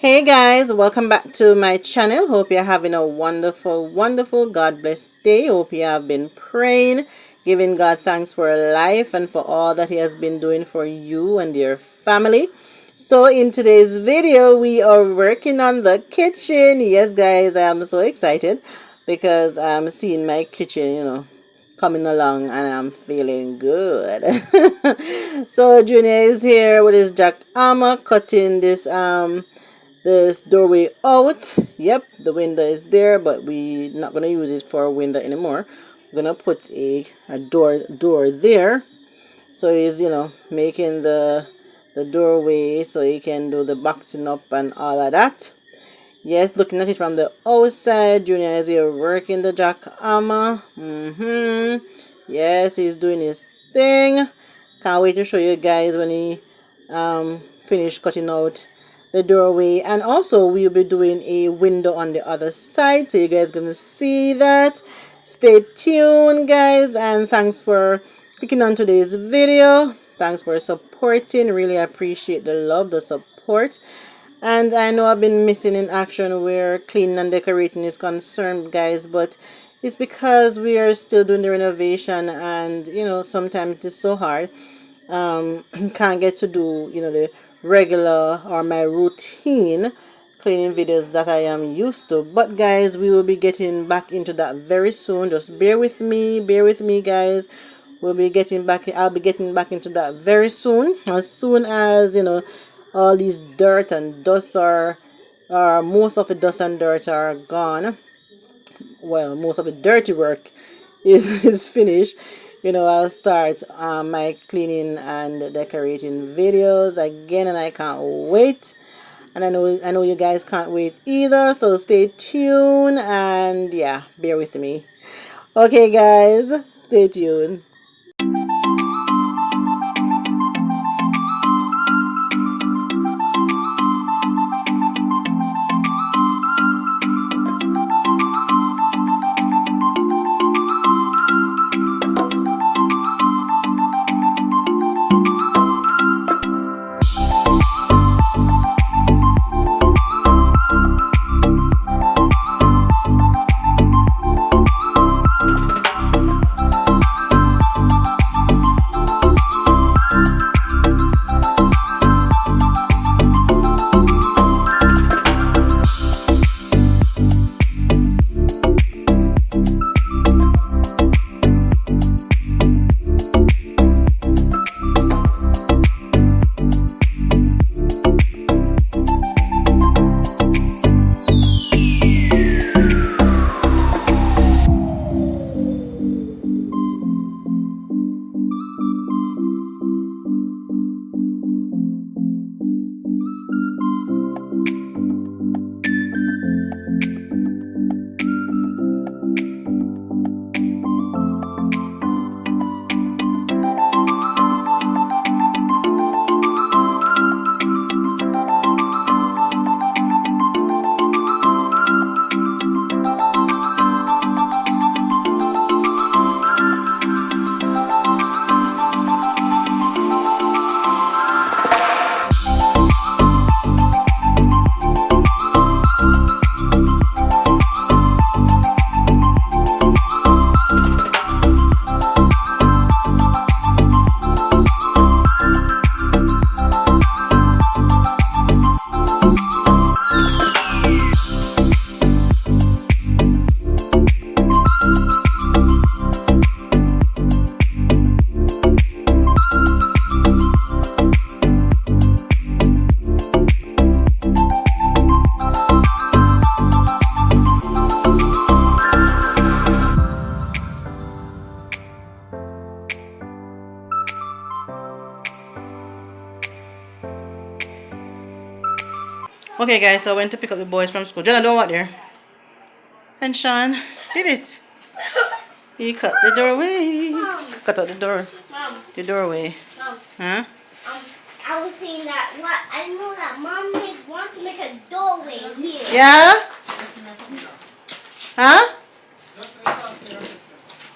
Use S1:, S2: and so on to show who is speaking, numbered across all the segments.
S1: Hey guys, welcome back to my channel. Hope you're having a wonderful God blessed day. Hope you have been praying, giving God thanks for life and for all that he has been doing for you and your family. So in today's video, we are working on the kitchen. Yes guys, I am so excited because I'm seeing my kitchen, coming along and I'm feeling good. So Junior is here with his jackhammer cutting this doorway out. Yep, the window is there, but we're not gonna use it for a window anymore. We're gonna put a door there. So he's making the doorway so he can do the boxing up and all of that. Yes, looking at it from the outside, Junior is here working the jackhammer. Yes, he's doing his thing. Can't wait to show you guys when he finish cutting out the doorway. And also we'll be doing a window on the other side, so you guys gonna see that. Stay tuned guys, and thanks for clicking on today's video. Thanks for supporting. Really appreciate the love, the support. And I know I've been missing in action where cleaning and decorating is concerned, guys, but it's because we are still doing the renovation, and sometimes it's so hard. Can't get to do the regular or my routine cleaning videos that I am used to. But guys, we will be getting back into that very soon. Just bear with me, guys. I'll be getting back into that very soon. As soon as all these dirt and dust are most of the dust and dirt are gone. Well, most of the dirty work is finished. I'll start my cleaning and decorating videos again, and I can't wait. And I know you guys can't wait either, so stay tuned and yeah, bear with me. Okay guys, stay tuned. Okay guys, so I went to pick up the boys from school. Jenna, don't walk there. And Sean did it. He cut the doorway.
S2: Mom.
S1: Cut out the door.
S2: Mom.
S1: The doorway.
S2: Mom.
S1: Huh?
S2: I was saying that I know that Mom wants to make a doorway here.
S1: Yeah? Huh?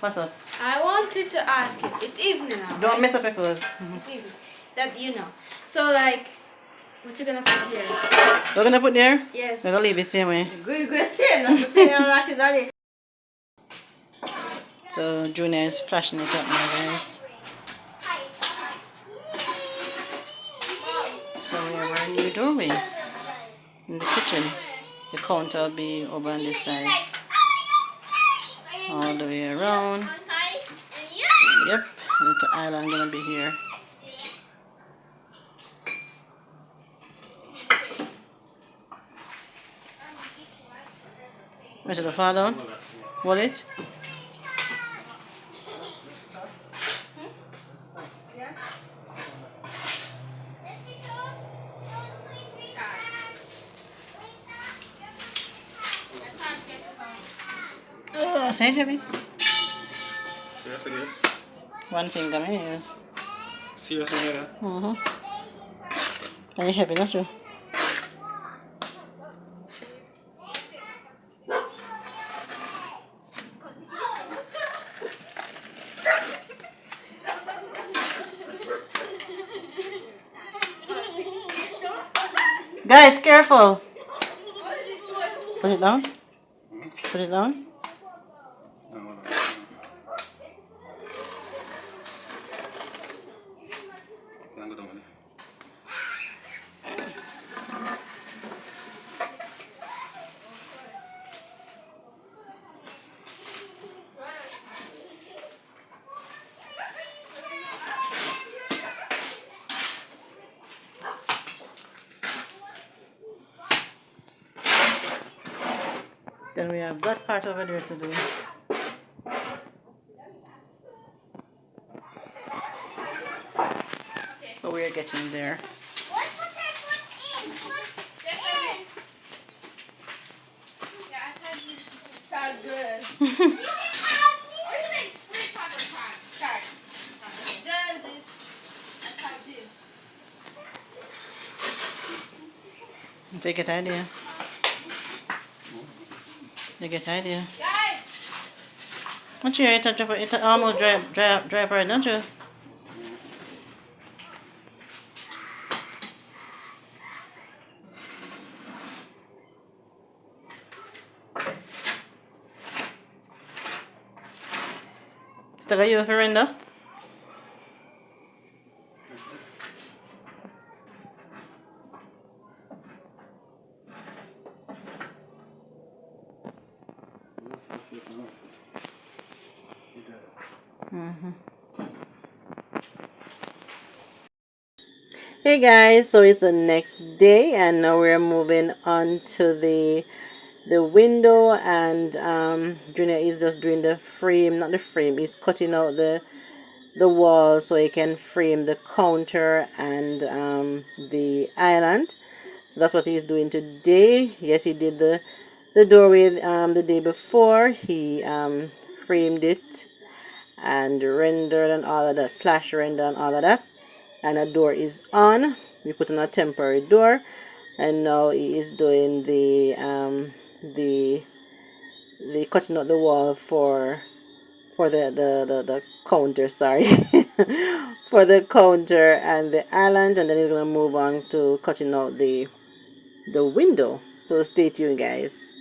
S1: What's up?
S3: I wanted to ask you. It's evening now.
S1: Don't
S3: right?
S1: mess up your clothes.
S3: It's evening. That you know. So like,
S2: What you gonna put there?
S1: We're gonna put there?
S2: Yes.
S1: We're gonna leave it the same way.
S2: Good same. That's the same like that.
S1: So Junior is flashing it up now, guys. So we have our new doorway in the kitchen. The counter will be over on this side. All the way around. Yep, the island gonna be here. Where's the fall down? Wallet? Oh, say heavy.
S3: Serious again?
S1: One finger, man. Yes.
S3: Serious again?
S1: Are you heavy, not you? Guys, careful. Put it down. Put it down. Then we have that part over there to do. But we are getting there. Take it idea. You get idea. Not you, it almost dry up right, don't you? Taga you, Ferinda? Hey guys, so it's the next day and now we're moving on to the window, and Junior is just doing the frame, not the frame, he's cutting out the wall so he can frame the counter and the island. So that's what he's doing today. Yes, he did the doorway the day before. He framed it and rendered and all of that, flash render and all of that, and a door is on. We put on a temporary door, and now he is doing the cutting out the wall for the counter, sorry, for the counter and the island, and then he's gonna move on to cutting out the window. So stay tuned, guys.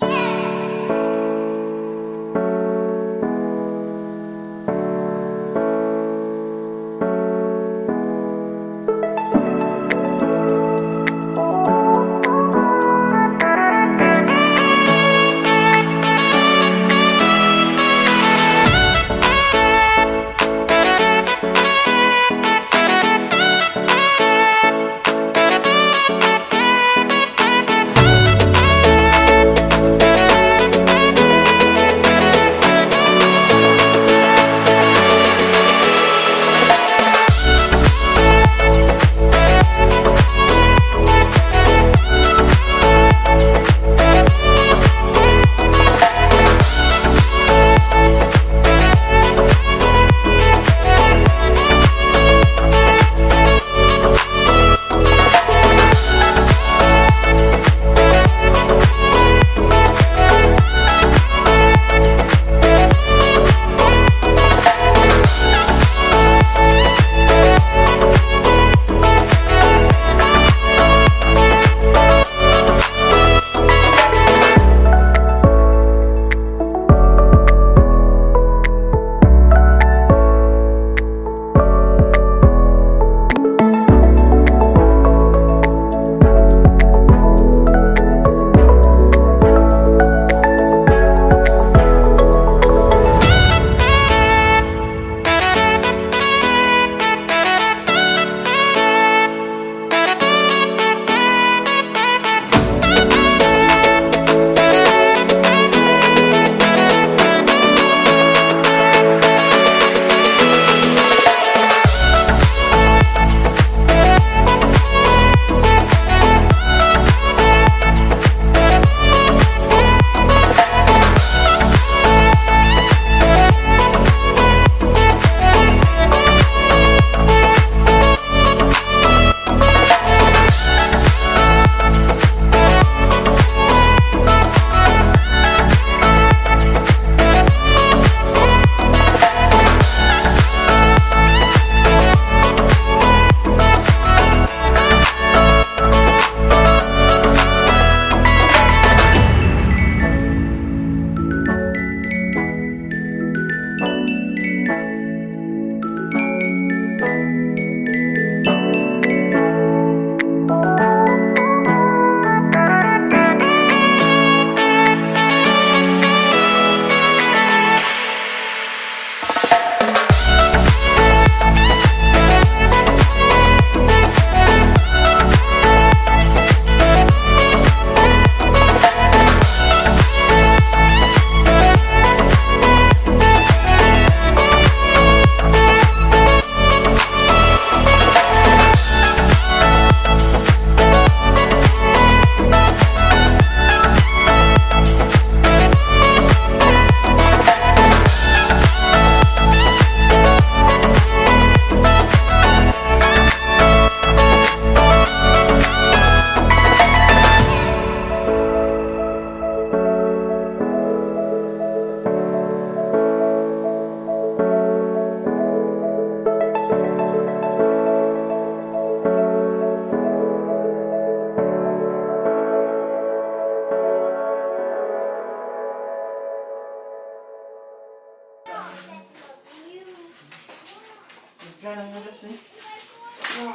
S2: Yeah.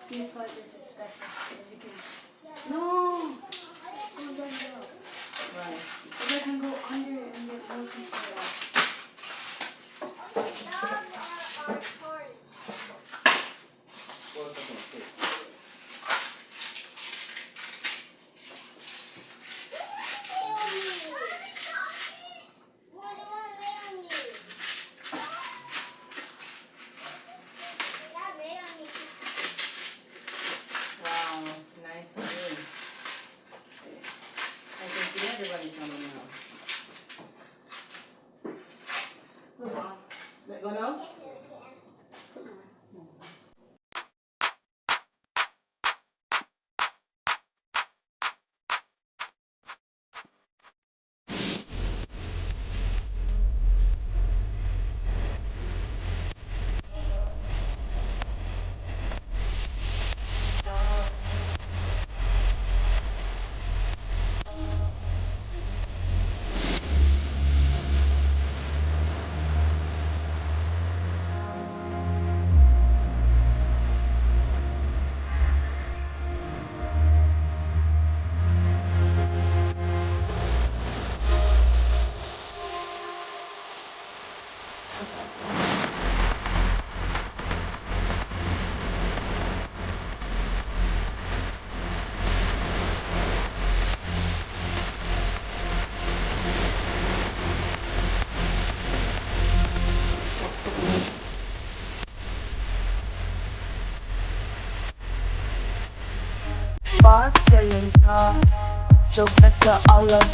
S2: This one is special. As you can. No. Oh, no.
S1: Right.
S2: If I can go under and get more control.
S1: Wow, nice view. I can see everybody coming now. Let go now?
S4: Spark the laser, so better all over